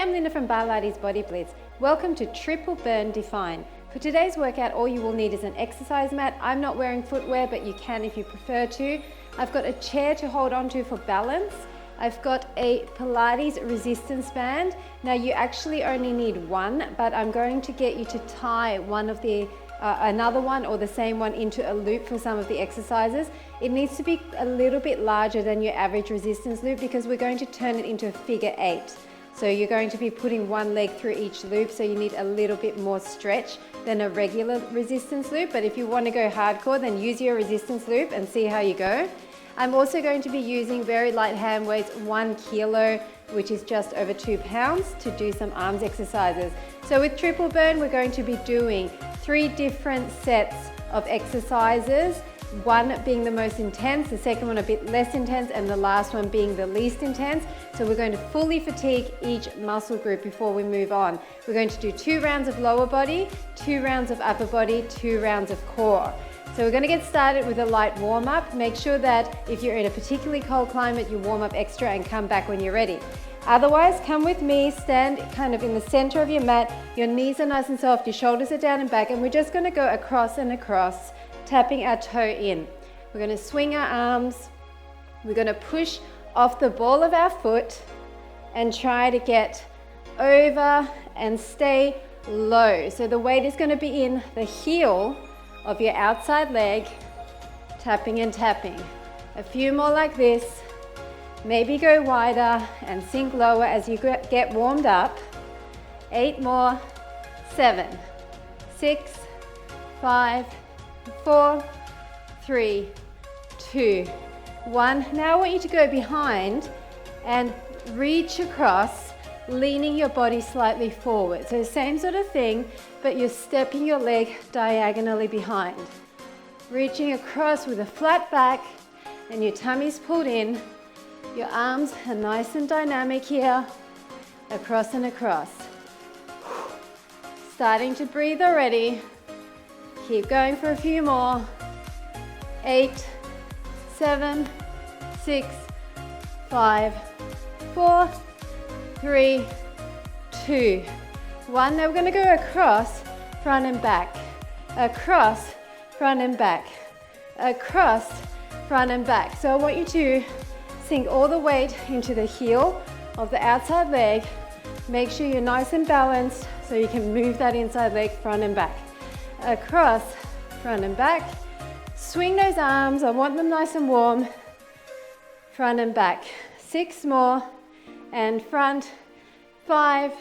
I'm Linda from Barlates Body Blitz. Welcome to Triple Burn Define. For today's workout, all you will need is an exercise mat. I'm not wearing footwear, but you can if you prefer to. I've got a chair to hold onto for balance. I've got a Pilates resistance band. Now you actually only need one, but I'm going to get you to tie one of the another one or the same one into a loop for some of the exercises. It needs to be a little bit larger than your average resistance loop because we're going to turn it into a figure 8. So you're going to be putting one leg through each loop, so you need a little bit more stretch than a regular resistance loop. But if you want to go hardcore, then use your resistance loop and see how you go. I'm also going to be using very light hand weights, 1 kilo, which is just over 2 pounds, to do some arms exercises. So with triple burn, we're going to be doing 3 different sets of exercises, one being the most intense, the second one a bit less intense, and the last one being the least intense. So we're going to fully fatigue each muscle group before we move on. We're going to do 2 rounds of lower body, 2 rounds of upper body, 2 rounds of core. So we're going to get started with a light warm-up. Make sure that if you're in a particularly cold climate, you warm up extra and come back when you're ready. Otherwise, come with me, stand kind of in the center of your mat, your knees are nice and soft, your shoulders are down and back, and we're just going to go across and across, tapping our toe in. We're going to swing our arms, we're going to push off the ball of our foot and try to get over and stay low. So the weight is going to be in the heel of your outside leg, tapping and tapping. A few more like this. Maybe go wider and sink lower as you get warmed up. 8 more. 7, 6, 5, 4, 3, 2, 1. Now I want you to go behind and reach across, leaning your body slightly forward. So same sort of thing, but you're stepping your leg diagonally behind. Reaching across with a flat back and your tummy's pulled in. Your arms are nice and dynamic here, across and across. Starting to breathe already. Keep going for a few more. 8, 7, 6, 5, 4, 3, 2, 1. Now we're going to go across, front and back. Across, front and back. Across, front and back. So I want you to sink all the weight into the heel of the outside leg. Make sure you're nice and balanced so you can move that inside leg front and back. Across, front and back. Swing those arms. I want them nice and warm. Front and back. 6 more. And front. 5.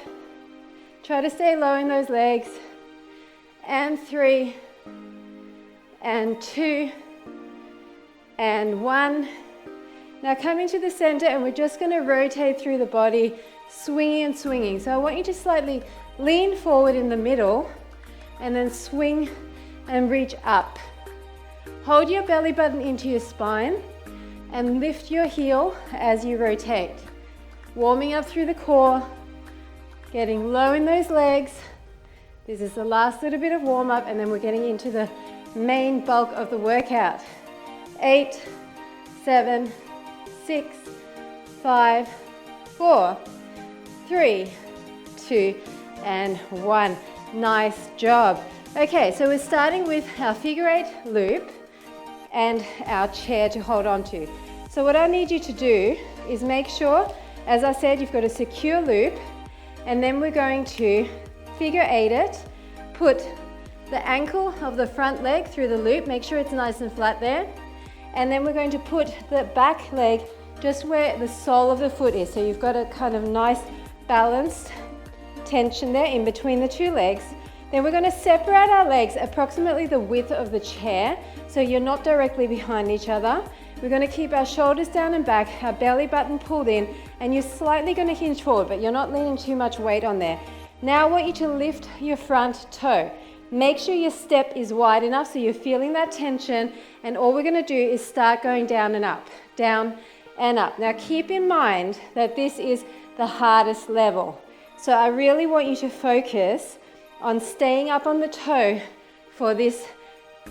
Try to stay low in those legs. And 3. And 2. And 1. Now coming to the center, and we're just going to rotate through the body, swinging and swinging. So I want you to slightly lean forward in the middle and then swing and reach up. Hold your belly button into your spine and lift your heel as you rotate. Warming up through the core, getting low in those legs. This is the last little bit of warm up, and then we're getting into the main bulk of the workout. 8, 7, 6, 5, 4, 3, 2, and 1. Nice job. Okay, so we're starting with our figure 8 loop and our chair to hold on to. So what I need you to do is make sure, as I said, you've got a secure loop, and then we're going to figure 8 it, put the ankle of the front leg through the loop, make sure it's nice and flat there, and then we're going to put the back leg just where the sole of the foot is. So you've got a kind of nice balanced tension there in between the 2 legs. Then we're going to separate our legs approximately the width of the chair, so you're not directly behind each other. We're going to keep our shoulders down and back, our belly button pulled in, and you're slightly going to hinge forward, but you're not leaning too much weight on there. Now I want you to lift your front toe. Make sure your step is wide enough so you're feeling that tension, and all we're going to do is start going down and up, down and up. Now keep in mind that this is the hardest level. So I really want you to focus on staying up on the toe for this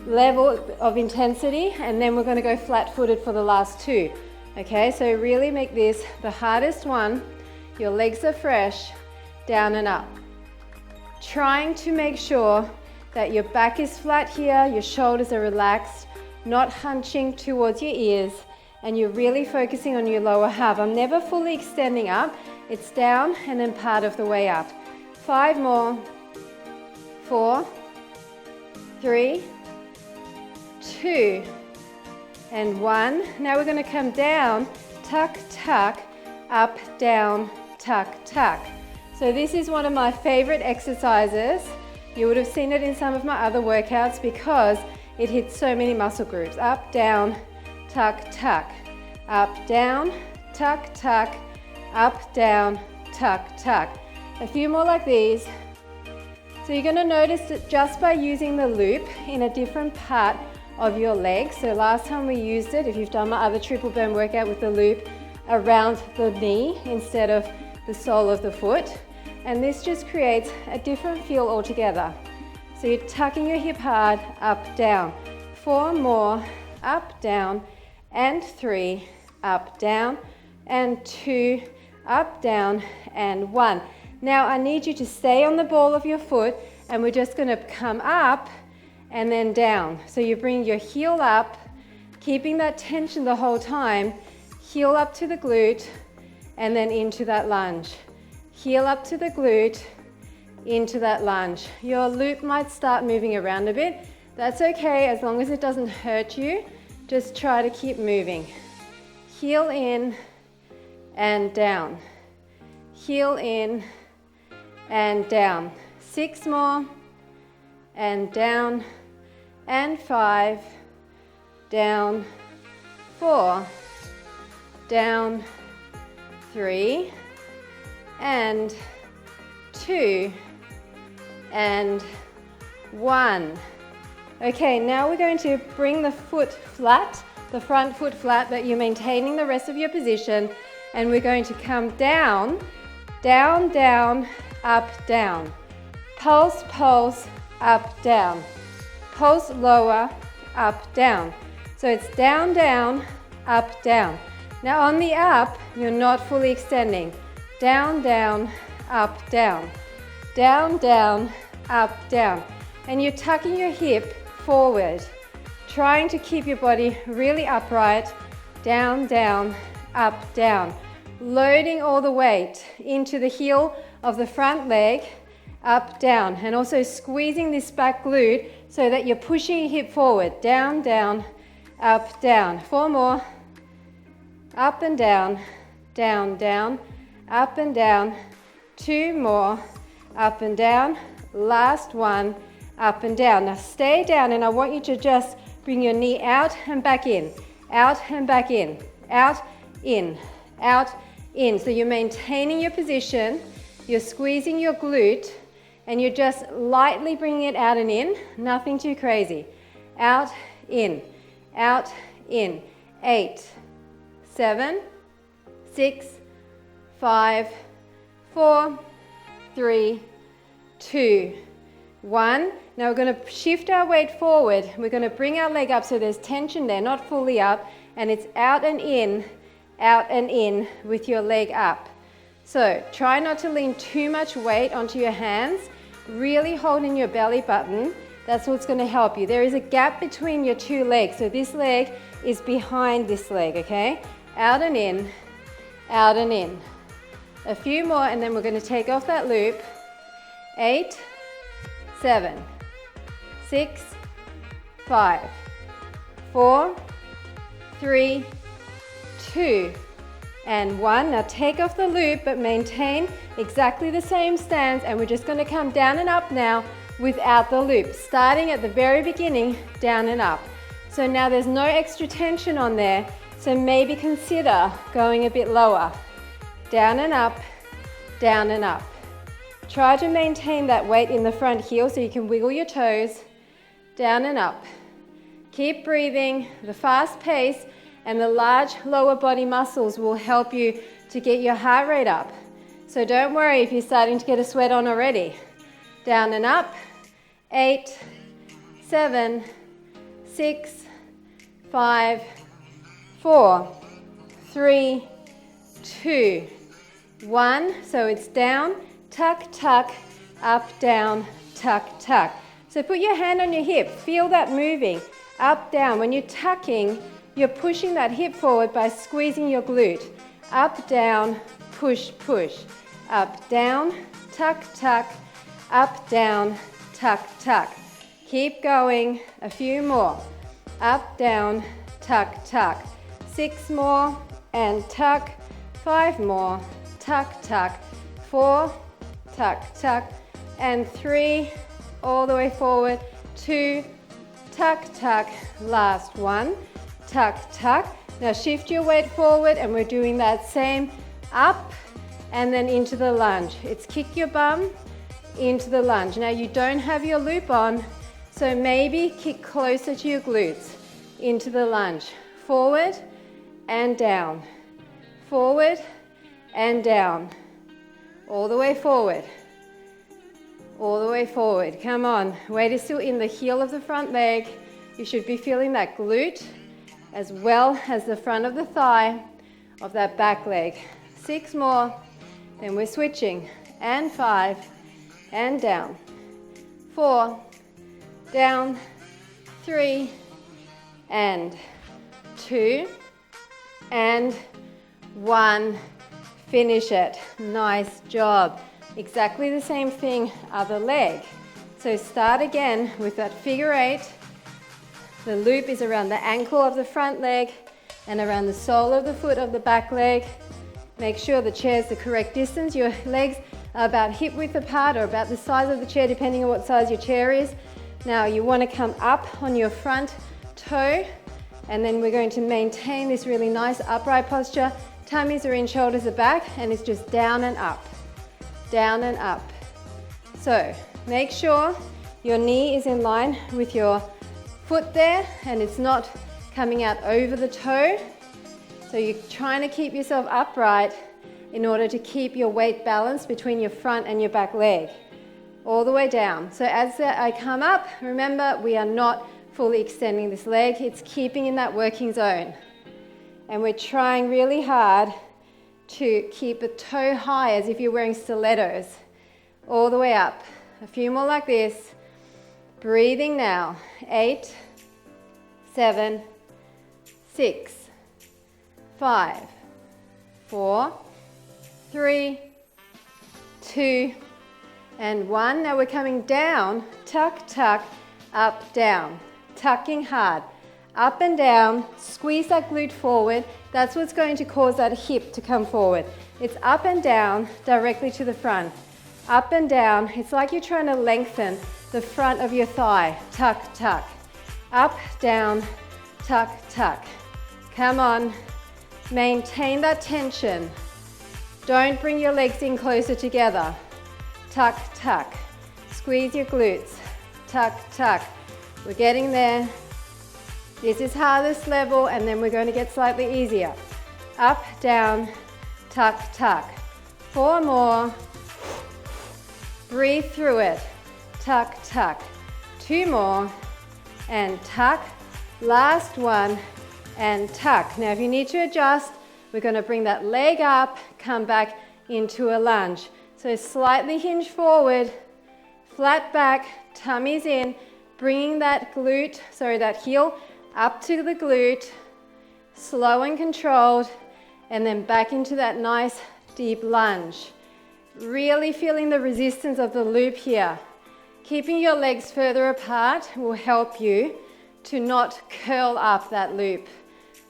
level of intensity, and then we're going to go flat-footed for the last 2. Okay, so really make this the hardest one. Your legs are fresh. down and up. Trying to make sure that your back is flat here, your shoulders are relaxed, not hunching towards your ears, and you're really focusing on your lower half. I'm never fully extending up. It's down and then part of the way up. 5 more. 4, 3, 2, and 1. Now we're going to come down, tuck, tuck, up, down, tuck, tuck. So this is one of my favorite exercises. You would have seen it in some of my other workouts because it hits so many muscle groups. Up, down, tuck, tuck. Up, down, tuck, tuck. Up, down, tuck, tuck. A few more like these. So you're going to notice that just by using the loop in a different part of your leg. So last time we used it, if you've done my other triple burn workout with the loop, around the knee instead of the sole of the foot. And this just creates a different feel altogether. So you're tucking your hip hard, up, down. 4 more, up, down, and 3, up, down, and 2, up, down, and 1. Now I need you to stay on the ball of your foot, and we're just going to come up and then down. So you bring your heel up, keeping that tension the whole time, heel up to the glute, and then into that lunge. Heel up to the glute, into that lunge. Your loop might start moving around a bit. That's okay, as long as it doesn't hurt you. Just try to keep moving. Heel in and down. Heel in and down. 6 more, and down, and 5, down, 4, down, 3, and 2, and 1. Okay, now we're going to bring the foot flat, the front foot flat, but you're maintaining the rest of your position, and we're going to come down, down, down, up, down. Pulse, pulse, up, down. Pulse lower, up, down. So it's down, down, up, down. Now on the up, you're not fully extending. Down, down, up, down. Down, down, up, down. And you're tucking your hip forward, trying to keep your body really upright. Down, down, up, down. Loading all the weight into the heel of the front leg, up, down, and also squeezing this back glute so that you're pushing your hip forward. Down, down, up, down. 4 more. Up and down, down, down, up and down. 2 more. Up and down. Last one. Up and down. Now stay down, and I want you to just bring your knee out and back in. Out and back in. Out, in. Out, in. So you're maintaining your position. You're squeezing your glute, and you're just lightly bringing it out and in. Nothing too crazy. Out, in. Out, in. 8, 7, 6, 5, 4, 3, 2, 1. Now we're going to shift our weight forward. We're going to bring our leg up so there's tension there, not fully up, and it's out and in with your leg up. So try not to lean too much weight onto your hands. Really hold in your belly button. That's what's going to help you. There is a gap between your 2 legs, so this leg is behind this leg, okay? Out and in, out and in. A few more, and then we're going to take off that loop. 8, 7, 6, 5, 4, 3, 2, and 1. Now take off the loop, but maintain exactly the same stance, and we're just going to come down and up now without the loop, starting at the very beginning, down and up. So now there's no extra tension on there, so maybe consider going a bit lower. Down and up, down and up. Try to maintain that weight in the front heel so you can wiggle your toes. Down and up. Keep breathing. The fast pace and the large lower body muscles will help you to get your heart rate up. So don't worry if you're starting to get a sweat on already. Down and up. 8, 7, 6, 5, 4, 3, 2, 1. So it's down, tuck, tuck, up, down, tuck, tuck. So put your hand on your hip, feel that moving, up, down. When you're tucking, you're pushing that hip forward by squeezing your glute. Up, down, push, push. Up, down, tuck, tuck, up, down, tuck, tuck. Keep going, a few more. Up, down, tuck, tuck. 6 more, and tuck. 5 more, tuck, tuck. 4, tuck, tuck. And 3, all the way forward. 2, tuck, tuck. Last one, tuck, tuck. Now shift your weight forward, and we're doing that same up and then into the lunge. It's kick your bum into the lunge. Now you don't have your loop on, so maybe kick closer to your glutes into the lunge. Forward and down. Forward and down. All the way forward. All the way forward. Come on. Weight is still in the heel of the front leg. You should be feeling that glute as well as the front of the thigh of that back leg. 6 more. Then we're switching. And 5. And down. 4. Down. 3. And 2. And 1. Finish it. Nice job. Exactly the same thing, other leg. So start again with that figure 8. The loop is around the ankle of the front leg and around the sole of the foot of the back leg. Make sure the chair is the correct distance. Your legs are about hip width apart or about the size of the chair, depending on what size your chair is. Now you want to come up on your front toe, and then we're going to maintain this really nice upright posture. Tummies are in, shoulders are back, and it's just down and up. Down and up. So make sure your knee is in line with your foot there, and it's not coming out over the toe. So you're trying to keep yourself upright in order to keep your weight balanced between your front and your back leg. All the way down. So as I come up, remember we are not fully extending this leg. It's keeping in that working zone. And we're trying really hard to keep the toe high as if you're wearing stilettos. All the way up. A few more like this. Breathing now. 8, 7, 6, 5, 4, 3, 2, and 1. Now we're coming down. Tuck, tuck, up, down. Tucking hard. Up and down. Squeeze that glute forward. That's what's going to cause that hip to come forward. It's up and down directly to the front. Up and down. It's like you're trying to lengthen the front of your thigh. Tuck, tuck. Up, down, tuck, tuck. Come on. Maintain that tension. Don't bring your legs in closer together. Tuck, tuck. Squeeze your glutes. Tuck, tuck. We're getting there. This is hardest level, and then we're going to get slightly easier. Up, down, tuck, tuck. 4 more. Breathe through it. Tuck, tuck. 2 more. And tuck. Last one. And tuck. Now if you need to adjust, we're going to bring that leg up, come back into a lunge. So slightly hinge forward, flat back, tummy's in, bringing that heel up to the glute, slow and controlled, and then back into that nice deep lunge. Really feeling the resistance of the loop here. Keeping your legs further apart will help you to not curl up that loop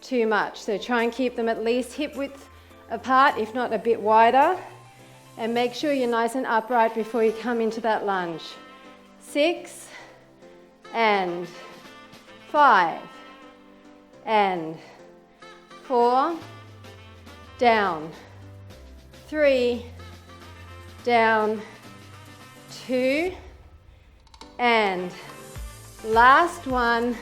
too much. So try and keep them at least hip width apart, if not a bit wider. And make sure you're nice and upright before you come into that lunge. 6 and 5 and 4, down, 3, down, 2, and last one,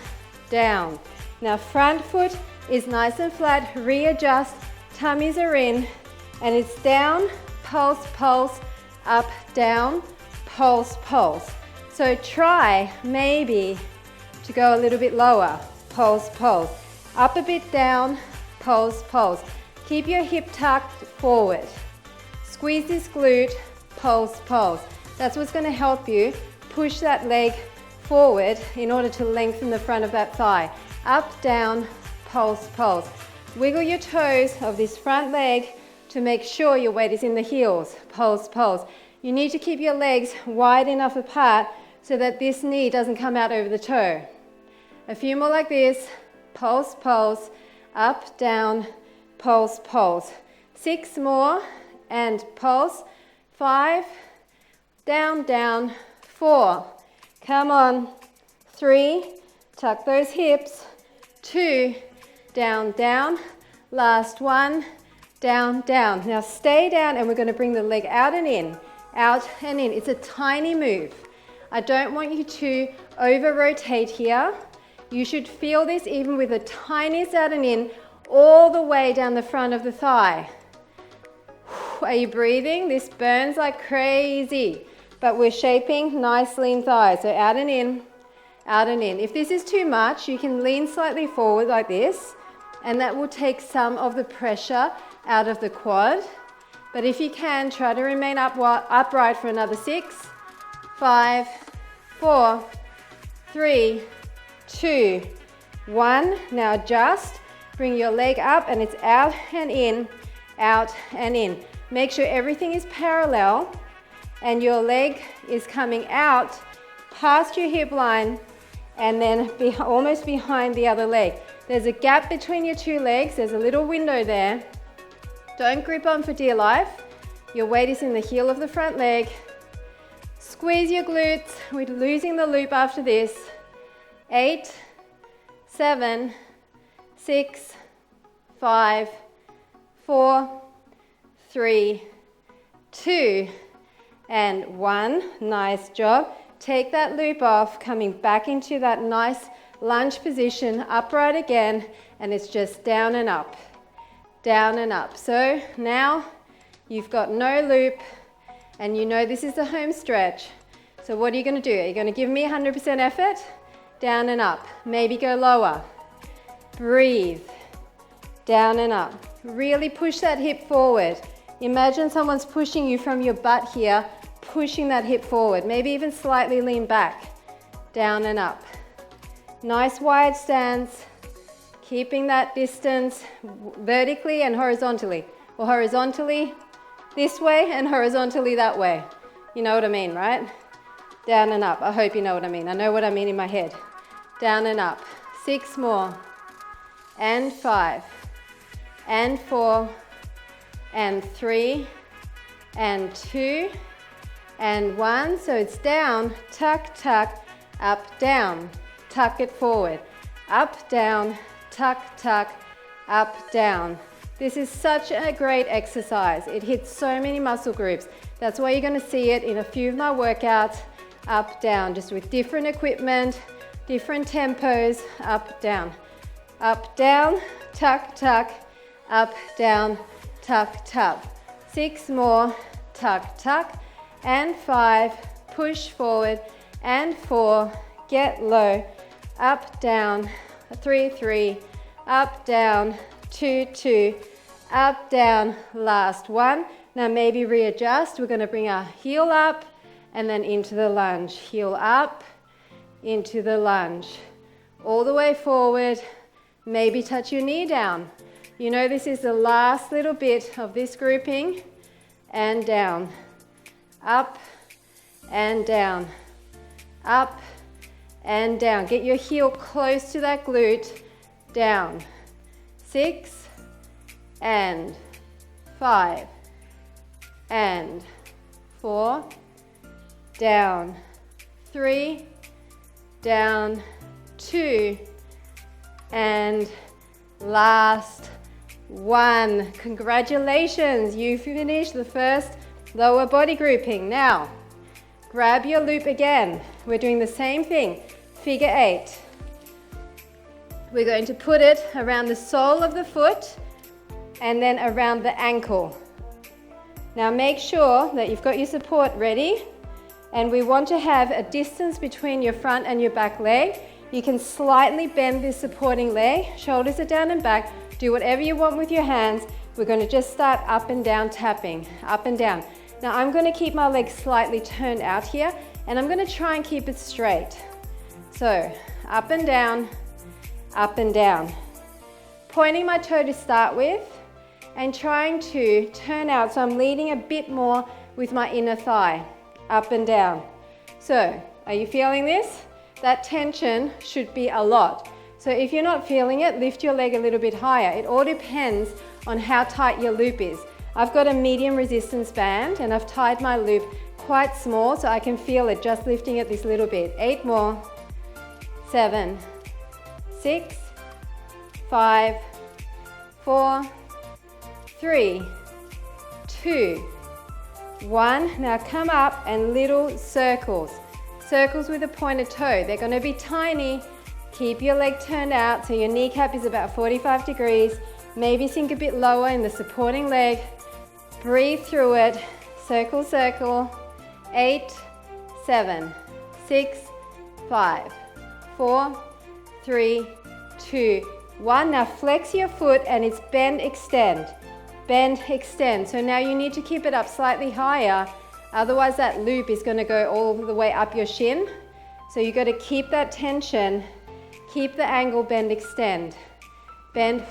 down. Now front foot is nice and flat, readjust, tummies are in, and it's down, pulse, pulse, up, down, pulse, pulse. So try maybe to go a little bit lower, pulse, pulse. Up a bit down, pulse, pulse. Keep your hip tucked forward. Squeeze this glute, pulse, pulse. That's what's going to help you push that leg forward in order to lengthen the front of that thigh. Up, down, pulse, pulse. Wiggle your toes of this front leg to make sure your weight is in the heels. Pulse, pulse. You need to keep your legs wide enough apart so that this knee doesn't come out over the toe. A few more like this. Pulse, pulse. Up, down, pulse, pulse. 6 more and pulse. 5, down, down. 4, come on. 3, tuck those hips. 2, down, down. Last one, down, down. Now stay down and we're going to bring the leg out and in, out and in. It's a tiny move. I don't want you to over rotate here. You should feel this even with the tiniest out and in all the way down the front of the thigh. Are you breathing? This burns like crazy, but we're shaping nice lean thighs. So out and in, out and in. If this is too much, you can lean slightly forward like this, and that will take some of the pressure out of the quad. But if you can, try to remain upright for another 6, 5, 4, 3, 2, 1. Now adjust, bring your leg up and it's out and in, out and in. Make sure everything is parallel and your leg is coming out past your hip line and then almost behind the other leg. There's a gap between your two legs, there's a little window there. Don't grip on for dear life. Your weight is in the heel of the front leg. Squeeze your glutes. We're losing the loop after this. 8, 7, 6, 5, 4, 3, 2, and 1. Nice job. Take that loop off, coming back into that nice lunge position, upright again, and it's just down and up, down and up. So now you've got no loop, and you know this is the home stretch. So what are you going to do? Are you going to give me 100% effort? Down and up. Maybe go lower. Breathe. Down and up. Really push that hip forward. Imagine someone's pushing you from your butt here, pushing that hip forward. Maybe even slightly lean back. Down and up. Nice wide stance. Keeping that distance vertically and horizontally. Or horizontally this way and horizontally that way. You know what I mean, right? Down and up. I hope you know what I mean. I know what I mean in my head. Down and up. 6 more. And 5. And 4. And 3. And 2. And 1. So it's down, tuck, tuck, up, down. Tuck it forward. Up, down, tuck, tuck, up, down. This is such a great exercise. It hits so many muscle groups. That's why you're going to see it in a few of my workouts. Up, down, just with different equipment, different tempos. Up, down, tuck, tuck, up, down, tuck, tuck. 6 more, tuck, tuck, and 5, push forward, and 4, get low, up, down, 3, 3, up, down, 2, 2, up, down, last one. Now maybe readjust. We're going to bring our heel up and then into the lunge. Heel up, into the lunge. All the way forward. Maybe touch your knee down. You know this is the last little bit of this grouping. And down. Up and down. Up and down. Get your heel close to that glute. Down. 6 and 5 and 4, down, 3, down, 2, and last one. Congratulations, you finished the first lower body grouping. Now, grab your loop again. We're doing the same thing, figure 8. We're going to put it around the sole of the foot and then around the ankle. Now make sure that you've got your support ready, and we want to have a distance between your front and your back leg. You can slightly bend this supporting leg, shoulders are down and back. Do whatever you want with your hands. We're going to just start up and down tapping, up and down. Now I'm going to keep my legs slightly turned out here, and I'm going to try and keep it straight. So up and down, up and down. Pointing my toe to start with and trying to turn out, so I'm leading a bit more with my inner thigh, up and down. So are you feeling this? That tension should be a lot. So if you're not feeling it, lift your leg a little bit higher. It all depends on how tight your loop is. I've got a medium resistance band and I've tied my loop quite small so I can feel it just lifting it this little bit. 8 more, 7, 6, 5, 4, 3, 2, 1. Now come up and little circles. Circles with a pointed toe. They're going to be tiny. Keep your leg turned out so your kneecap is about 45 degrees. Maybe sink a bit lower in the supporting leg. Breathe through it. Circle, circle. 8, 7, 6, 5, 4, 3, 2, 1. Now flex your foot and it's bend, extend. Bend, extend. So now you need to keep it up slightly higher. Otherwise that loop is going to go all the way up your shin. So you've got to keep that tension. Keep the angle, bend, extend. Bend,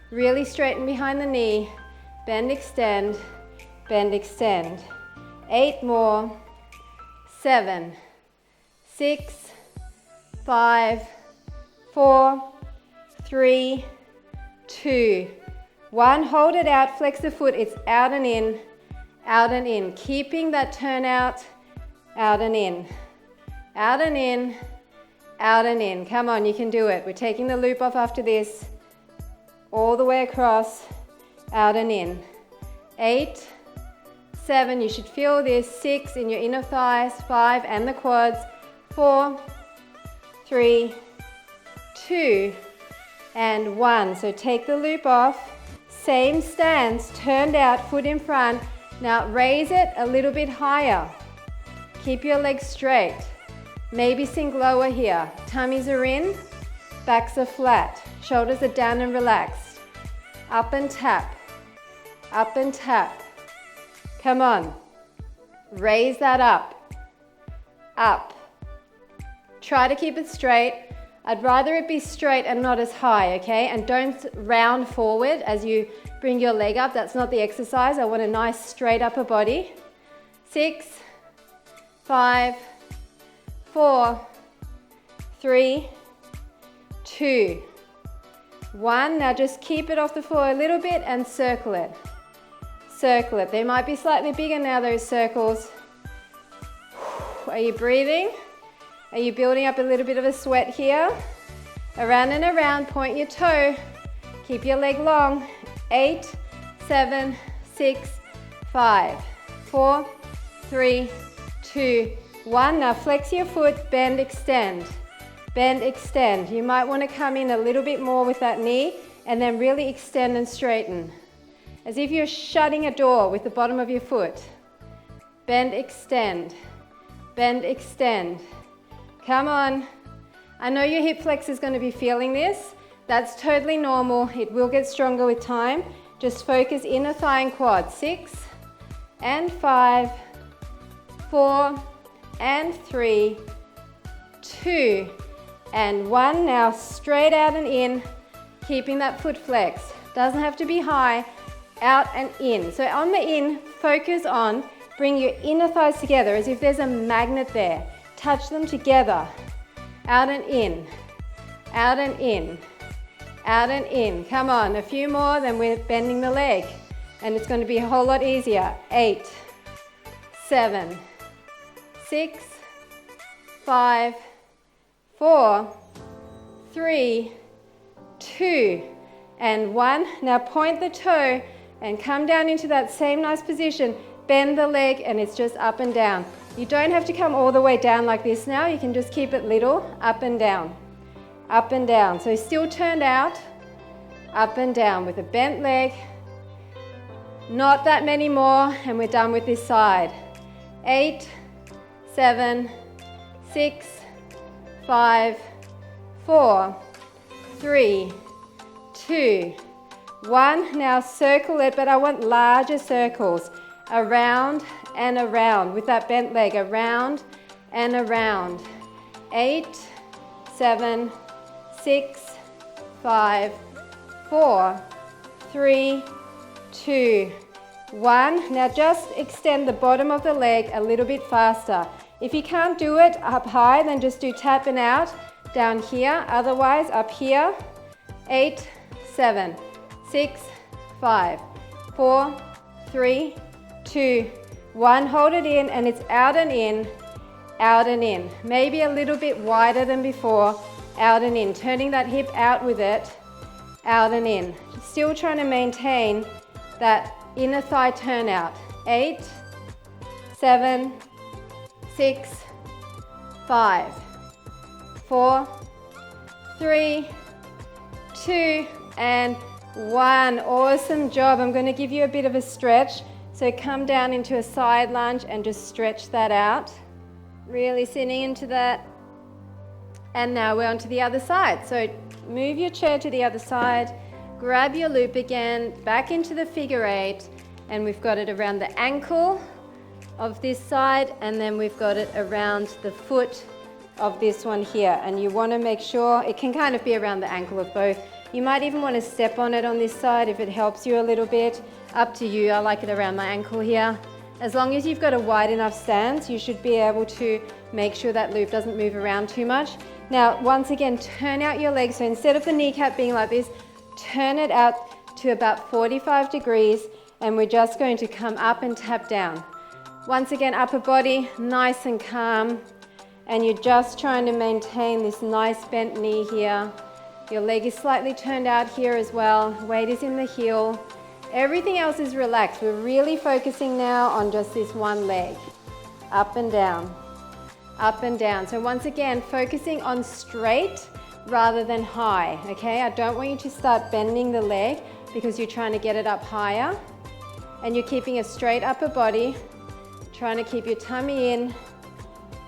really straighten behind the knee. Bend, extend, bend, extend. 8 more. 7, 6, 5, 4, 3, 2, 1. Hold it out, flex the foot. It's out and in, out and in. Keeping that turn out and in, out and in, out and in. Come on, you can do it. We're taking the loop off after this. All the way across, out and in. 8, 7, you should feel this. 6 in your inner thighs. 5 and the quads. 4, 3, 2, and 1. So take the loop off. Same stance, turned out, foot in front. Now raise it a little bit higher. Keep your legs straight. Maybe sink lower here. Tummies are in, backs are flat. Shoulders are down and relaxed. Up and tap. Up and tap. Come on. Raise that up. Up. Try to keep it straight. I'd rather it be straight and not as high, okay? And don't round forward as you bring your leg up. That's not the exercise. I want a nice straight upper body. 6, 5, 4, 3, 2, 1. Now just keep it off the floor a little bit and circle it. Circle it. They might be slightly bigger now, those circles. Are you breathing? Are you building up a little bit of a sweat here? Around and around, point your toe. Keep your leg long. 8, 7, 6, 5, 4, 3, 2, 1. Now flex your foot, bend, extend. Bend, extend. You might want to come in a little bit more with that knee and then really extend and straighten. As if you're shutting a door with the bottom of your foot. Bend, extend. Bend, extend. Come on. I know your hip flexor is going to be feeling this. That's totally normal. It will get stronger with time. Just focus inner thigh and quad. 6 and 5, 4 and 3, 2 and 1. Now straight out and in, keeping that foot flexed. Doesn't have to be high. Out and in. So on the in, focus on bring your inner thighs together as if there's a magnet there. Touch them together. Out and in. Out and in. Out and in. Come on, a few more, then we're bending the leg. And it's going to be a whole lot easier. 8, 7, 6, 5, 4, 3, 2, and 1. Now point the toe and come down into that same nice position. Bend the leg and it's just up and down. You don't have to come all the way down like this now. You can just keep it little, up and down. Up and down. So still turned out, up and down with a bent leg. Not that many more and we're done with this side. 8, 7, 6, 5, 4, 3, 2, 1. Now circle it, but I want larger circles. around and around with that bent leg, around and around. 8, 7, 6, 5, 4, 3, 2, 1. Now just extend the bottom of the leg a little bit faster. If you can't do it up high, then just do tap and out down here. Otherwise, up here. 8, 7, 6, 5, 4, 3, 2, 1. Hold it in, and it's out and in, out and in. Maybe a little bit wider than before, out and in. Turning that hip out with it, out and in. Still trying to maintain that inner thigh turnout. 8, 7, 6, 5, 4, 3, 2, and 1. Awesome job. I'm going to give you a bit of a stretch. So come down into a side lunge and just stretch that out. Really sitting into that. And now we're on to the other side. So move your chair to the other side. Grab your loop again, back into the figure 8. And we've got it around the ankle of this side, and then we've got it around the foot of this one here. And you want to make sure it can kind of be around the ankle of both. You might even want to step on it on this side if it helps you a little bit. Up to you. I like it around my ankle here. As long as you've got a wide enough stance, you should be able to make sure that loop doesn't move around too much. Now, once again, turn out your legs. So instead of the kneecap being like this, turn it out to about 45 degrees, and we're just going to come up and tap down. Once again, upper body nice and calm, and you're just trying to maintain this nice bent knee here. Your leg is slightly turned out here as well. Weight is in the heel. Everything else is relaxed. We're really focusing now on just this one leg. Up and down, up and down. So once again, focusing on straight rather than high, okay? I don't want you to start bending the leg because you're trying to get it up higher. And you're keeping a straight upper body, trying to keep your tummy in,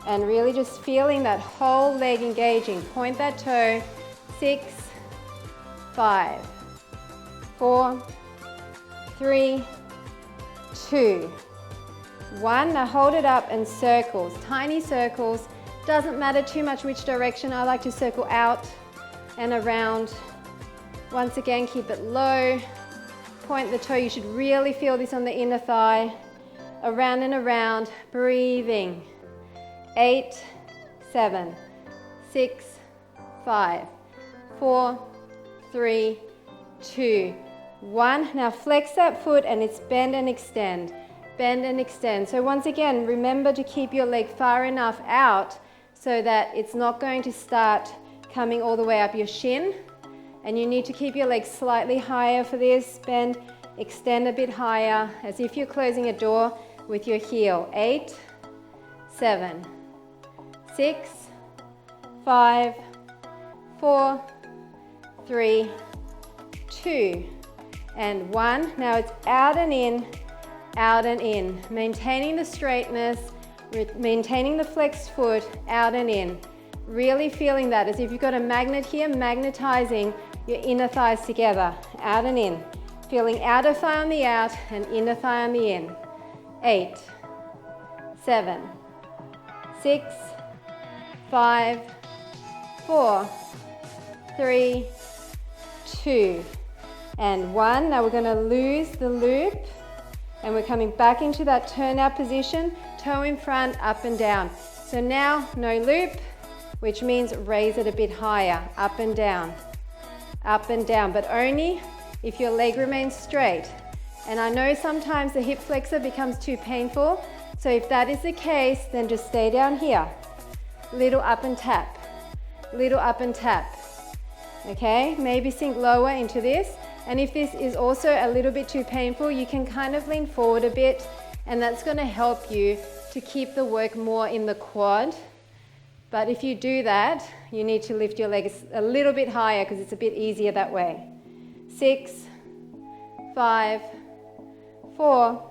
and really just feeling that whole leg engaging. Point that toe. 6, 5, 4, 3, 2, 1. Now hold it up and circles, tiny circles. Doesn't matter too much which direction. I like to circle out and around. Once again, keep it low. Point the toe. You should really feel this on the inner thigh. Around and around, breathing. 8, 7, 6, 5, 4, 3, 2, 1. Now flex that foot, and it's bend and extend. Bend and extend. So once again, remember to keep your leg far enough out so that it's not going to start coming all the way up your shin. And you need to keep your legs slightly higher for this. Bend, extend a bit higher, as if you're closing a door with your heel. 8, 7, 6, 5, 4, 3, 2, and 1. Now it's out and in, out and in. Maintaining the straightness, maintaining the flexed foot, out and in. Really feeling that as if you've got a magnet here, magnetizing your inner thighs together, out and in. Feeling outer thigh on the out and inner thigh on the in. 8, 7, 6, 5, 4, 3, 2, and 1. Now we're going to lose the loop, and we're coming back into that turnout position, toe in front, up and down. So now no loop, which means raise it a bit higher, up and down, but only if your leg remains straight. And I know sometimes the hip flexor becomes too painful, so if that is the case, then just stay down here. Little up and tap, little up and tap. Okay, maybe sink lower into this. And if this is also a little bit too painful, you can kind of lean forward a bit, and that's going to help you to keep the work more in the quad. But if you do that, you need to lift your legs a little bit higher because it's a bit easier that way. 6, 5, 4,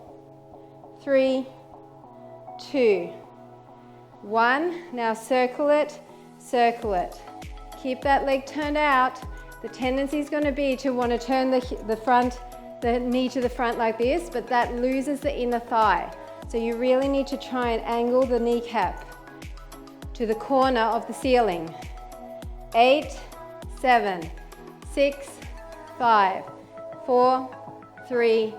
3, 2, 1. Now circle it, circle it. Keep that leg turned out. The tendency is going to be to want to turn the front the knee to the front like this, but that loses the inner thigh. So you really need to try and angle the kneecap to the corner of the ceiling. 8, 7, 6, 5, 4, 3,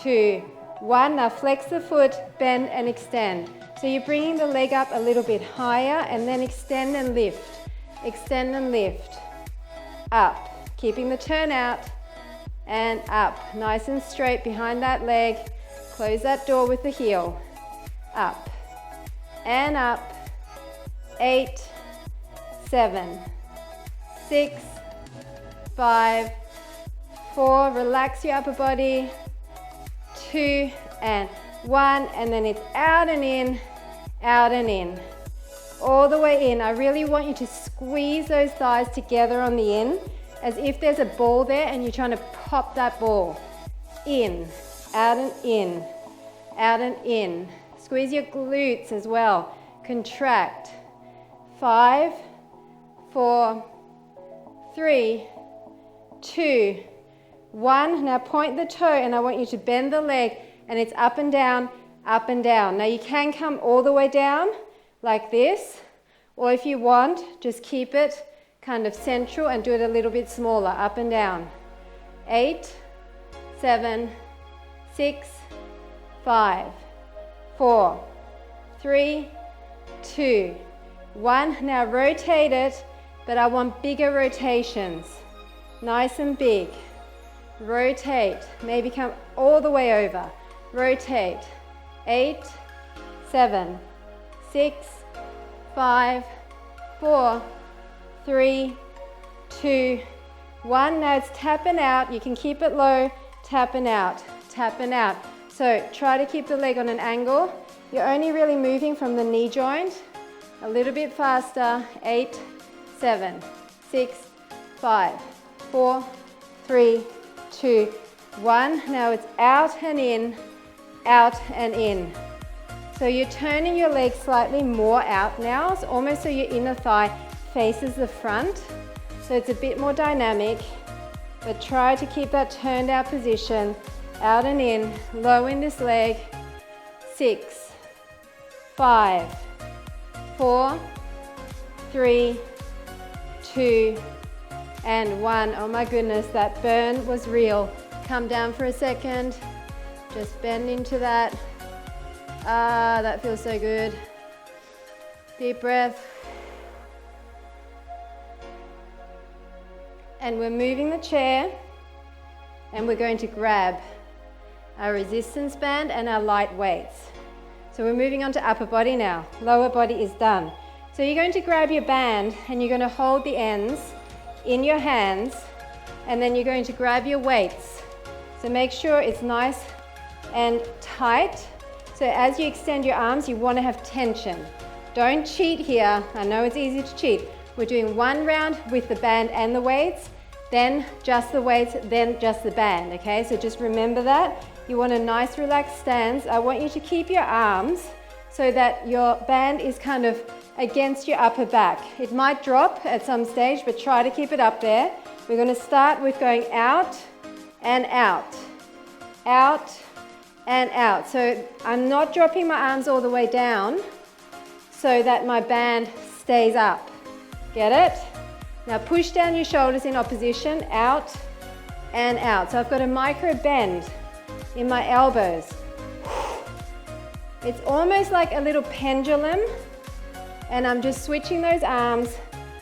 2, 1. Now flex the foot, bend and extend. So you're bringing the leg up a little bit higher and then extend and lift. Extend and lift. Up. Keeping the turn out. And up. Nice and straight behind that leg. Close that door with the heel. Up. And up. 8, 7, 6, 5, 4. Relax your upper body. 2 and 1. And then it's out and in. Out and in. All the way in. I really want you to squeeze those thighs together on the in, as if there's a ball there and you're trying to pop that ball. In, out and in, out and in. Squeeze your glutes as well. Contract. 5, 4, 3, 2, 1. Now point the toe and I want you to bend the leg and it's up and down, up and down. Now you can come all the way down like this, or if you want, just keep it kind of central and do it a little bit smaller, up and down. 8, 7, 6, 5, 4, 3, 2, 1. Now rotate it, but I want bigger rotations. Nice and big. Rotate, maybe come all the way over. Rotate. 8, 7, 6, 5, 4, 3, 2, 1. Now it's tapping out. You can keep it low, tapping out, tapping out. So try to keep the leg on an angle. You're only really moving from the knee joint. A little bit faster. 8, 7, 6, 5, 4, 3, 2, 1. Now it's out and in, out and in. So you're turning your leg slightly more out now. It's almost so your inner thigh faces the front. So it's a bit more dynamic, but try to keep that turned out position. Out and in, low in this leg. 6, 5, 4, 3, 2, and 1. Oh my goodness, that burn was real. Come down for a second. Just bend into that. Ah, that feels so good. Deep breath. And we're moving the chair and we're going to grab our resistance band and our light weights. So we're moving on to upper body now. Lower body is done. So you're going to grab your band and you're going to hold the ends in your hands, and then you're going to grab your weights. So make sure it's nice and tight. So as you extend your arms, you want to have tension. Don't cheat here. I know it's easy to cheat. We're doing one round with the band and the weights, then just the weights, then just the band, okay? So just remember that. You want a nice relaxed stance. I want you to keep your arms so that your band is kind of against your upper back. It might drop at some stage, but try to keep it up there. We're going to start with going out and out, out and out. So I'm not dropping my arms all the way down so that my band stays up. Get it? Now push down your shoulders in opposition, out and out. So I've got a micro bend in my elbows. It's almost like a little pendulum, and I'm just switching those arms,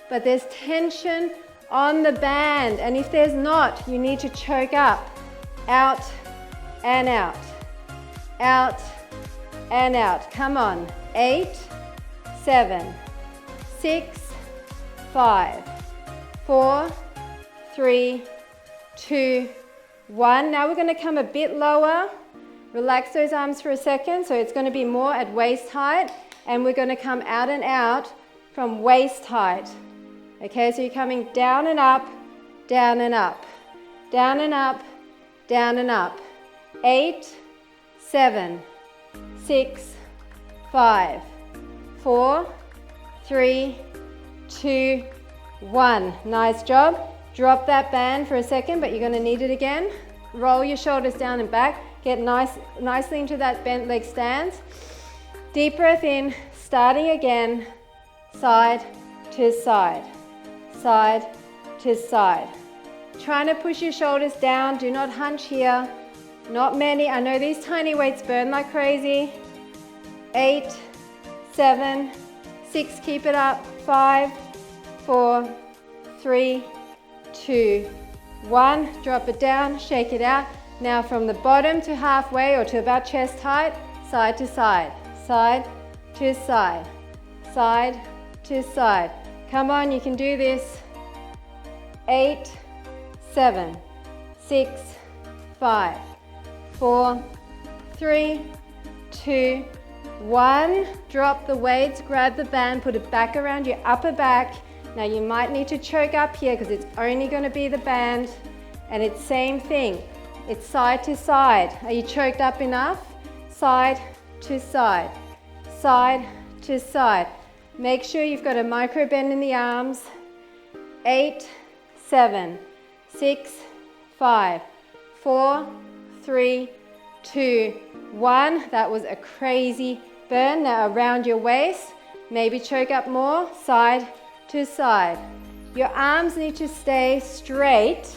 but there's tension on the band, and if there's not, you need to choke up. Out and out, out and out. Come on. 8, 7, 6, 5, 4, 3, 2, 1. Now we're going to come a bit lower. Relax those arms for a second. So it's going to be more at waist height, and we're going to come out and out from waist height. Okay, so you're coming down and up, down and up, down and up, down and up. 8, 7, 6, 5, 4, 3, 2, 1. Nice job. Drop that band for a second, but you're going to need it again. roll your shoulders down and back. Get nicely into that bent leg stance. Deep breath in, starting again, side to side, side to side. Trying to push your shoulders down, do not hunch here. Not many, I know these tiny weights burn like crazy. 8, 7, 6, keep it up. 5, 4, 3, 2, 1. Drop it down, shake it out. Now from the bottom to halfway or to about chest height, side to side, side to side, side to side. Come on, you can do this. 8, 7, 6, 5, 4, 3, 2, 1. Drop the weights, grab the band, put it back around your upper back. Now you might need to choke up here because it's only going to be the band, and it's same thing. It's side to side. Are you choked up enough? Side to side, side to side. Make sure you've got a micro bend in the arms. 8, 7, 6, 5, 4, 3, 2, 1. That was a crazy burn. Now around your waist, maybe choke up more, side to side. Your arms need to stay straight,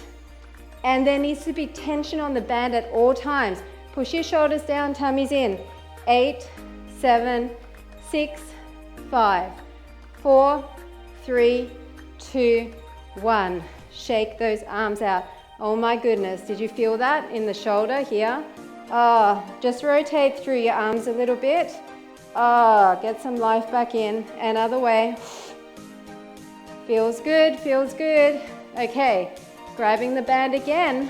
and there needs to be tension on the band at all times. Push your shoulders down, tummies in. 8, 7, 6, 5, 4, 3, 2, 1. Shake those arms out. Oh my goodness, did you feel that in the shoulder here? Oh, just rotate through your arms a little bit. Oh, get some life back in and other way. Feels good, feels good. Okay, grabbing the band again.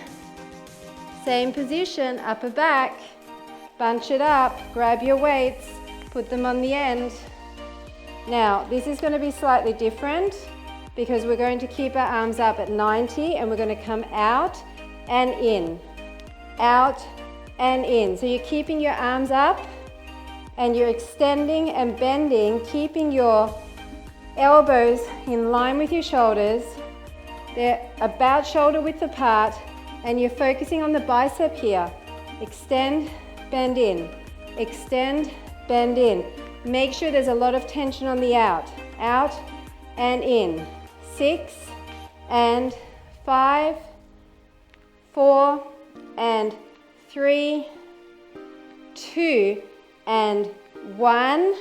Same position, upper back. Bunch it up, grab your weights, put them on the end. Now, this is going to be slightly different because we're going to keep our arms up at 90 and we're going to come out and in, out and in. So you're keeping your arms up and you're extending and bending, keeping your elbows in line with your shoulders. They're about shoulder width apart, and you're focusing on the bicep here. Extend, bend in, extend, bend in. Make sure there's a lot of tension on the out and in. 6 and 5, 4 and 3, 2 and 1.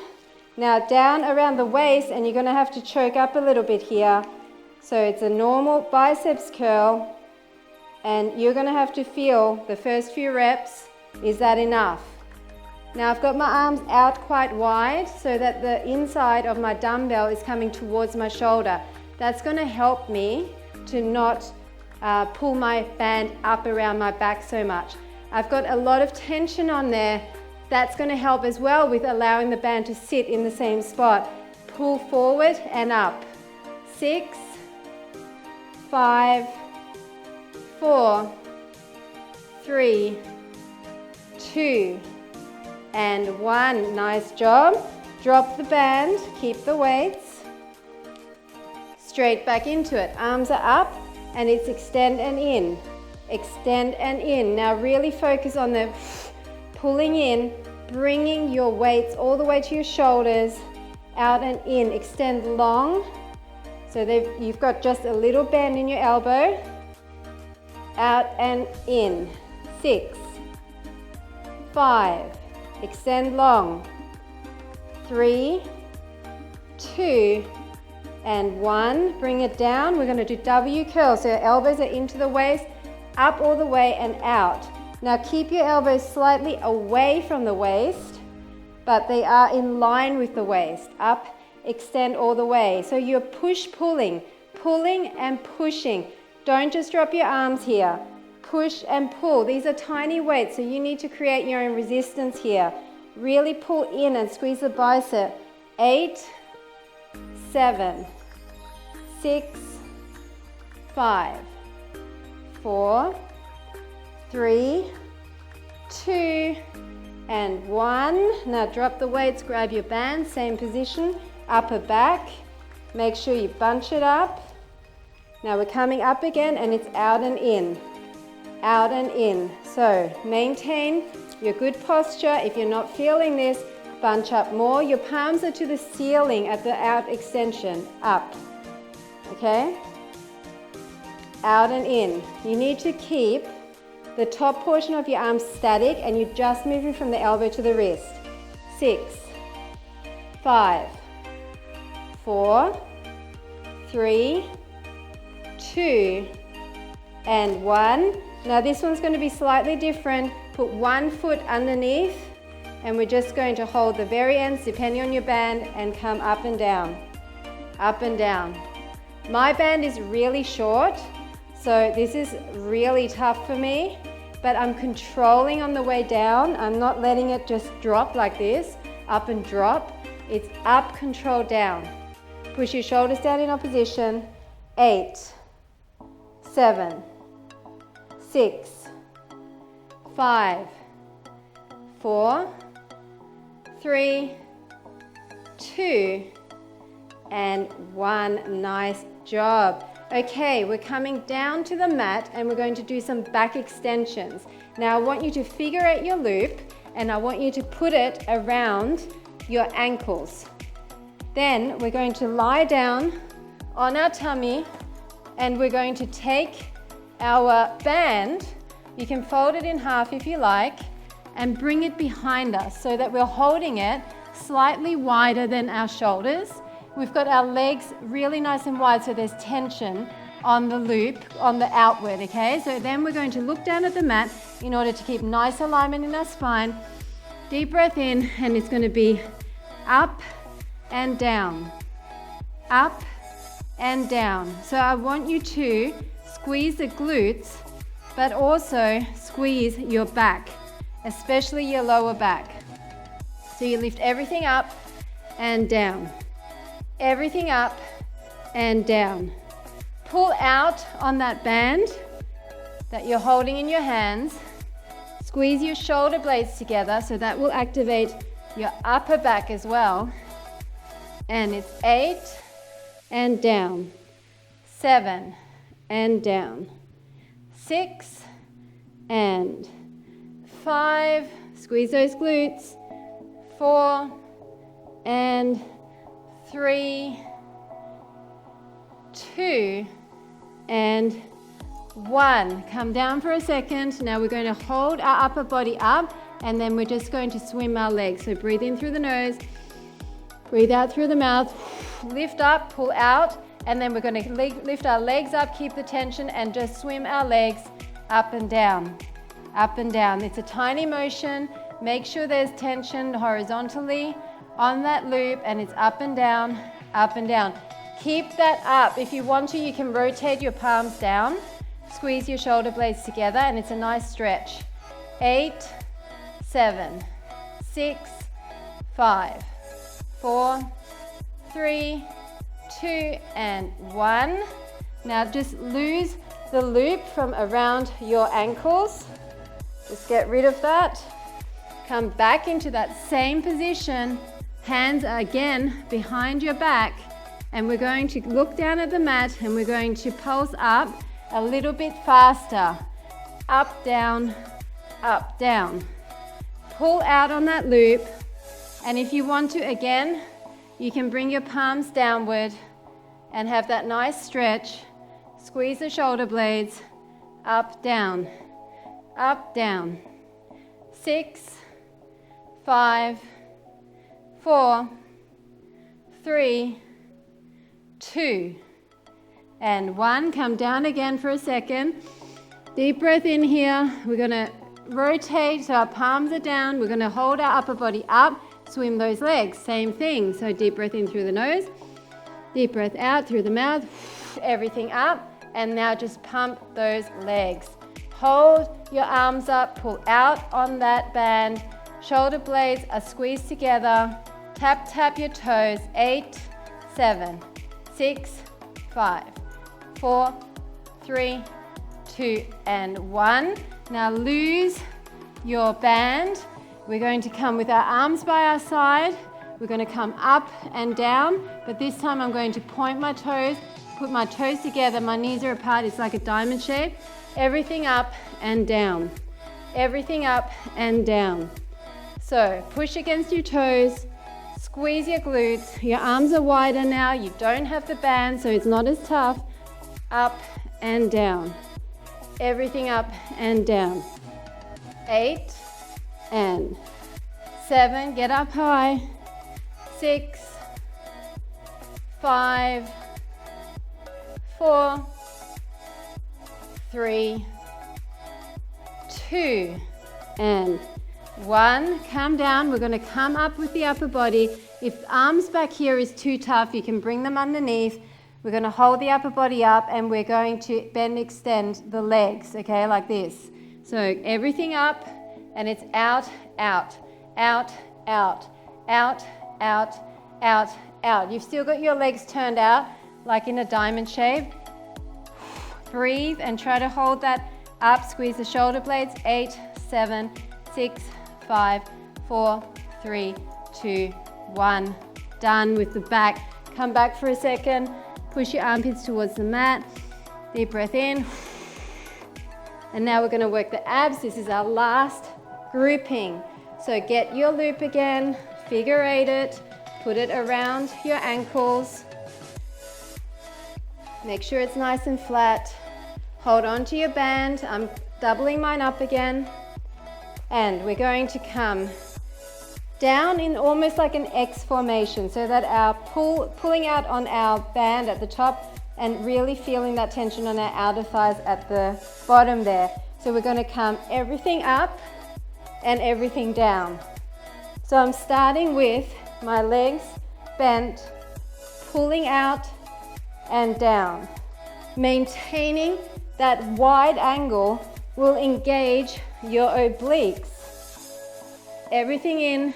Now down around the waist, and you're going to have to choke up a little bit here. So it's a normal biceps curl, and you're going to have to feel the first few reps. Is that enough? Now I've got my arms out quite wide so that the inside of my dumbbell is coming towards my shoulder. That's going to help me to not pull my band up around my back so much. I've got a lot of tension on there. That's going to help as well with allowing the band to sit in the same spot. Pull forward and up. 6, 5, 4, 3, 2, and 1. Nice job. Drop the band, keep the weights. Straight back into it. Arms are up, and it's extend and in. Extend and in. Now really focus on the pulling in, bringing your weights all the way to your shoulders, out and in. Extend long, so you've got just a little bend in your elbow. Out and in. 6, 5, extend long. 3, 2, and 1. Bring it down. We're going to do W curl, so your elbows are into the waist, up all the way and out. Now keep your elbows slightly away from the waist, but they are in line with the waist. Up, extend all the way. So you're pulling and pushing. Don't just drop your arms here. Push and pull. These are tiny weights, so you need to create your own resistance here. Really pull in and squeeze the bicep. 8, 7, 6, 5, 4, 3, 2, and 1. Now drop the weights, grab your band, same position, upper back. Make sure you bunch it up. Now we're coming up again, and it's out and in. out and in. So maintain your good posture. If you're not feeling this, bunch up more. Your palms are to the ceiling at the out extension, up. Okay? Out and in. You need to keep the top portion of your arms static and you're just moving from the elbow to the wrist. 6, 5, 4, 3, 2, and 1. Now this one's going to be slightly different. Put one foot underneath and we're just going to hold the very ends depending on your band and come up and down. Up and down. My band is really short, so this is really tough for me, but I'm controlling on the way down. I'm not letting it just drop like this, up and drop. It's up, control, down. Push your shoulders down in opposition. 8, 7, 6, 5, 4, 3, 2, and 1. Nice job. Okay, we're coming down to the mat and we're going to do some back extensions. Now I want you to figure out your loop and I want you to put it around your ankles. Then we're going to lie down on our tummy and we're going to take our band, you can fold it in half if you like, and bring it behind us so that we're holding it slightly wider than our shoulders. We've got our legs really nice and wide so there's tension on the loop, on the outward, okay? So then we're going to look down at the mat in order to keep nice alignment in our spine. Deep breath in and it's going to be up and down, up and down. So I want you to squeeze the glutes but also squeeze your back, especially your lower back. So you lift everything up and down. Everything up and down. Pull out on that band that you're holding in your hands. Squeeze your shoulder blades together so that will activate your upper back as well. And it's 8 and down, 7 and down, 6 and 5, squeeze those glutes, 4 and 3, 2 and 1. Come down for a second. Now we're going to hold our upper body up and then we're just going to swim our legs. So breathe in through the nose, breathe out through the mouth, lift up, pull out, and then we're going to lift our legs up, keep the tension and just swim our legs up and down, up and down. It's a tiny motion. Make sure there's tension horizontally on that loop and it's up and down, up and down. Keep that up. If you want to, you can rotate your palms down, squeeze your shoulder blades together and it's a nice stretch. 8, 7, 6, 5, 4, 3, 2 and 1. Now just lose the loop from around your ankles. Just get rid of that. Come back into that same position. Hands are again behind your back and we're going to look down at the mat and we're going to pulse up a little bit faster. Up, down, up, down. Pull out on that loop and if you want to again, you can bring your palms downward and have that nice stretch. Squeeze the shoulder blades, up, down, 6, 5, 4, 3, 2, and 1. Come down again for a second. Deep breath in here. We're going to rotate so our palms are down. We're going to hold our upper body up, swim those legs. Same thing. So deep breath in through the nose, deep breath out through the mouth, everything up. And now just pump those legs. Hold your arms up, pull out on that band. Shoulder blades are squeezed together. Tap, tap your toes. 8, 7, 6, 5, 4, 3, 2, and 1. Now lose your band. We're going to come with our arms by our side. We're going to come up and down, but this time I'm going to point my toes, put my toes together. My knees are apart. It's like a diamond shape. Everything up and down. Everything up and down. So push against your toes, squeeze your glutes. Your arms are wider now. You don't have the band, so it's not as tough. Up and down. Everything up and down. 8 and 7, get up high. 6, 5, 4, 3, 2, and 1. Come down. We're going to come up with the upper body. If arms back here is too tough, you can bring them underneath. We're going to hold the upper body up and we're going to bend, extend the legs, okay, like this. So everything up and it's out, out, out, out, out, out, out, out. You've still got your legs turned out like in a diamond shape. Breathe and try to hold that up. Squeeze the shoulder blades. 8, 7, 6, 5, 4, 3, 2, 1. Done with the back. Come back for a second. Push your armpits towards the mat. Deep breath in. And now we're going to work the abs. This is our last grouping. So get your loop again. Figure 8 it. Put it around your ankles. Make sure it's nice and flat. Hold on to your band. I'm doubling mine up again. And we're going to come down in almost like an X formation so that our pulling out on our band at the top and really feeling that tension on our outer thighs at the bottom there. So we're going to come everything up and everything down. So I'm starting with my legs bent, pulling out and down. Maintaining that wide angle will engage your obliques. Everything in,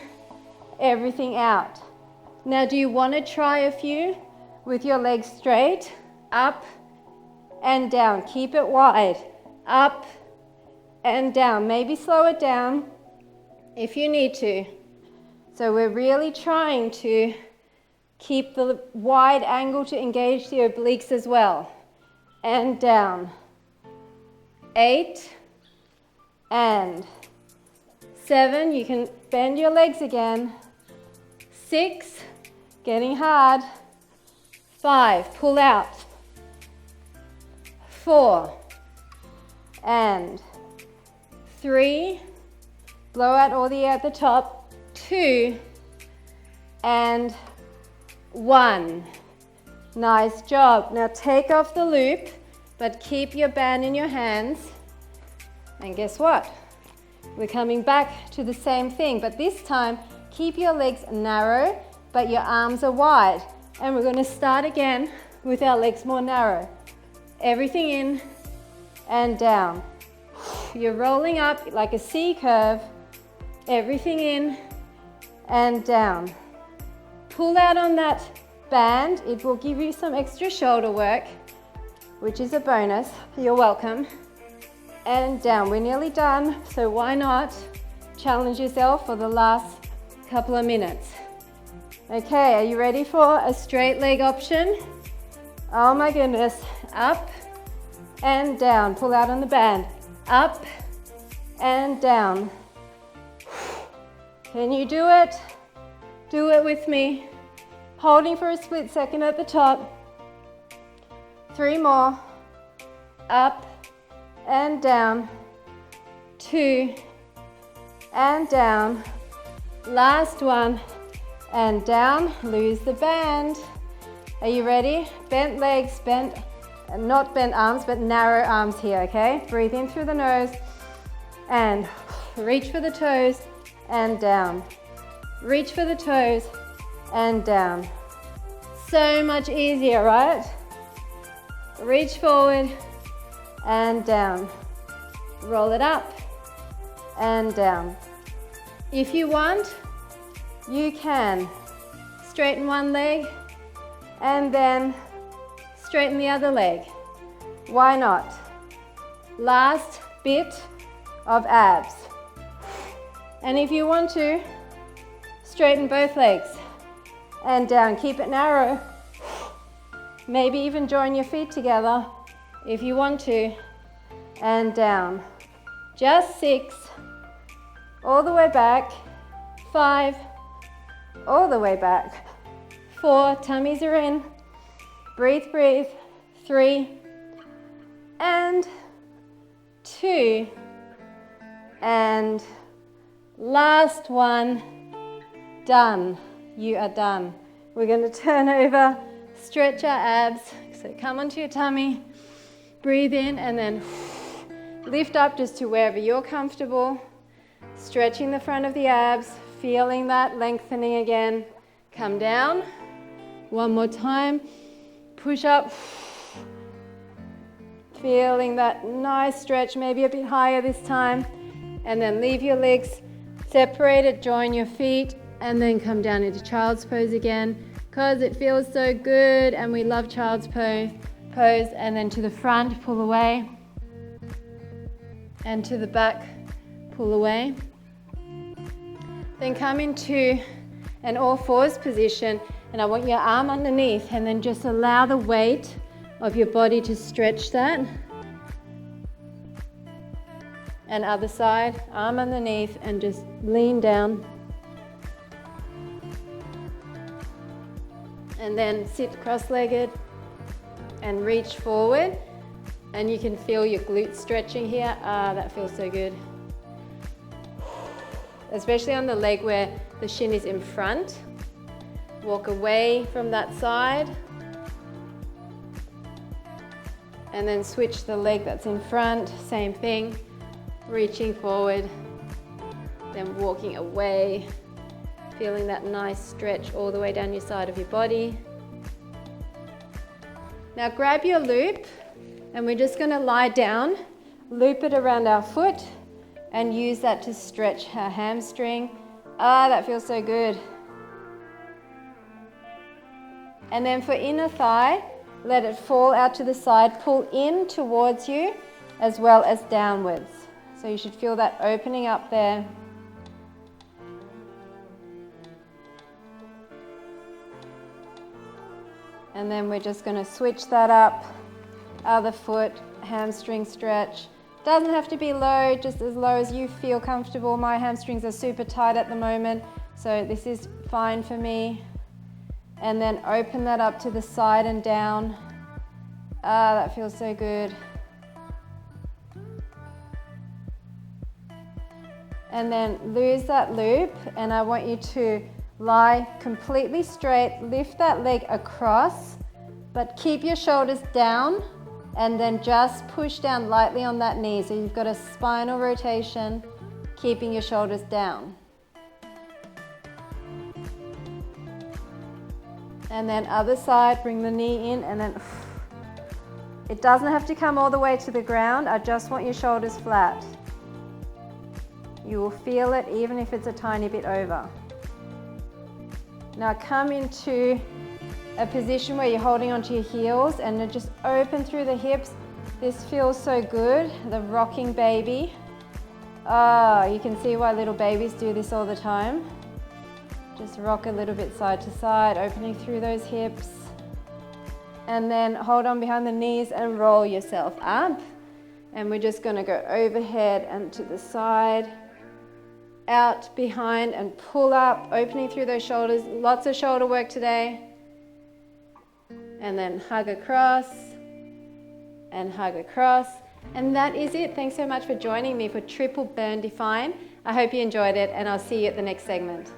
everything out. Now, do you want to try a few with your legs straight? Up and down. Keep it wide. Up and down. Maybe slow it down if you need to. So we're really trying to keep the wide angle to engage the obliques as well. And down. 8 and 7. You can bend your legs again. 6, getting hard. 5, pull out. 4 and 3, blow out all the air at the top. 2 and 1. Nice job. Now take off the loop, but keep your band in your hands. And guess what? We're coming back to the same thing, but this time keep your legs narrow, but your arms are wide. And we're going to start again with our legs more narrow. Everything in and down. You're rolling up like a C curve. Everything in and down. Pull out on that band. It will give you some extra shoulder work, which is a bonus. You're welcome. And down. We're nearly done, so why not challenge yourself for the last couple of minutes? Okay, are you ready for a straight leg option? Oh my goodness. Up and down. Pull out on the band. Up and down. Can you do it? Do it with me. Holding for a split second at the top. 3 more. Up and down. 2 and down. Last one. And down. Lose the band. Are you ready? Bent legs, not bent arms, but narrow arms here, okay? Breathe in through the nose and reach for the toes and down. Reach for the toes and down. So much easier, right? Reach forward and down. Roll it up and down. If you want, you can straighten one leg and then straighten the other leg. Why not? Last bit of abs. And if you want to, straighten both legs and down. Keep it narrow. Maybe even join your feet together if you want to. and down. Just 6, all the way back, 5, all the way back, 4, tummies are in, breathe, breathe, 3, and 2, and last one, done. You are done. We're going to turn over, stretch our abs, so come onto your tummy, breathe in, and then lift up just to wherever you're comfortable, stretching the front of the abs, feeling that lengthening again. Come down, one more time, push up, feeling that nice stretch, maybe a bit higher this time, and then leave your legs separated, join your feet, and then come down into child's pose again, because it feels so good and we love child's pose, and then to the front, pull away, and to the back, pull away. Then come into an all fours position, and I want your arm underneath, and then just allow the weight of your body to stretch that. And other side, arm underneath, and just lean down. And then sit cross-legged and reach forward. And you can feel your glutes stretching here. That feels so good. Especially on the leg where the shin is in front. Walk away from that side. And then switch the leg that's in front, same thing. Reaching forward, then walking away. Feeling that nice stretch all the way down your side of your body. Now grab your loop, and we're just going to lie down, loop it around our foot, and use that to stretch our hamstring. That feels so good. And then for inner thigh, let it fall out to the side, pull in towards you as well as downwards. So you should feel that opening up there. And then we're just going to switch that up. Other foot, hamstring stretch. Doesn't have to be low, just as low as you feel comfortable. My hamstrings are super tight at the moment, so this is fine for me. And then open that up to the side and down. That feels so good. And then lose that loop, and I want you to lie completely straight, lift that leg across, but keep your shoulders down, and then just push down lightly on that knee. So you've got a spinal rotation, keeping your shoulders down. And then other side, bring the knee in, and then it doesn't have to come all the way to the ground. I just want your shoulders flat. You will feel it even if it's a tiny bit over. Now come into a position where you're holding onto your heels and then just open through the hips. This feels so good, the rocking baby. You can see why little babies do this all the time. Just rock a little bit side to side, opening through those hips. And then hold on behind the knees and roll yourself up. And we're just gonna go overhead and to the side, out, behind, and pull up, opening through those shoulders. Lots of shoulder work today. And then hug across, and hug across. And that is it. Thanks so much for joining me for Triple Burn Define. I hope you enjoyed it, and I'll see you at the next segment.